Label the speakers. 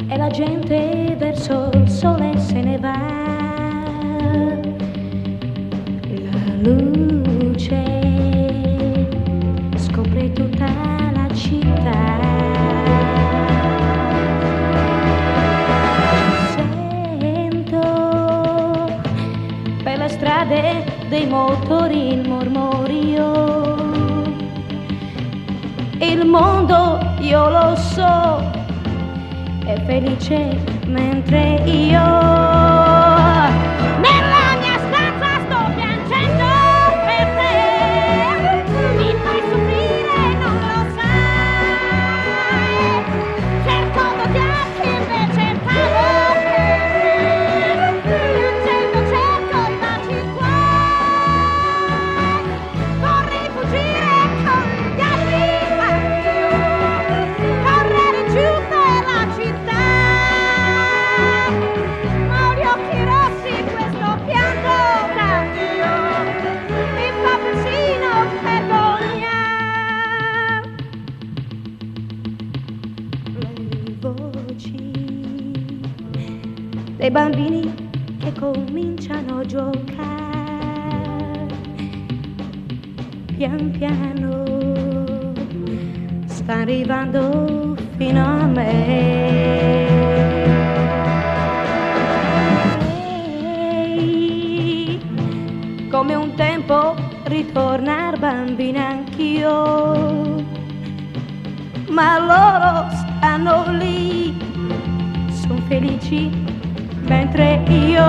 Speaker 1: E la gente verso il sole se ne va, la luce scopre tutta la città. Sento per le strade dei motori il mormorio. Il mondo, io lo so, è felice mentre io nella mia stanza sto piangendo per te. Mi fai soffrire, non lo sai. Cerco d'odiarti invece parlo per te. Piangendo cerco di darci guai. Vorrei fuggire con gli altri, correre giù per la città. Ma ho gli occhi rossi, questo pianto cambio mi fa persino vergogna. Le voci dei bambini che cominciano a giocare pian piano sta arrivando fino a me. Come un tempo ritornar bambina anch'io, ma loro stanno lì, son felici mentre io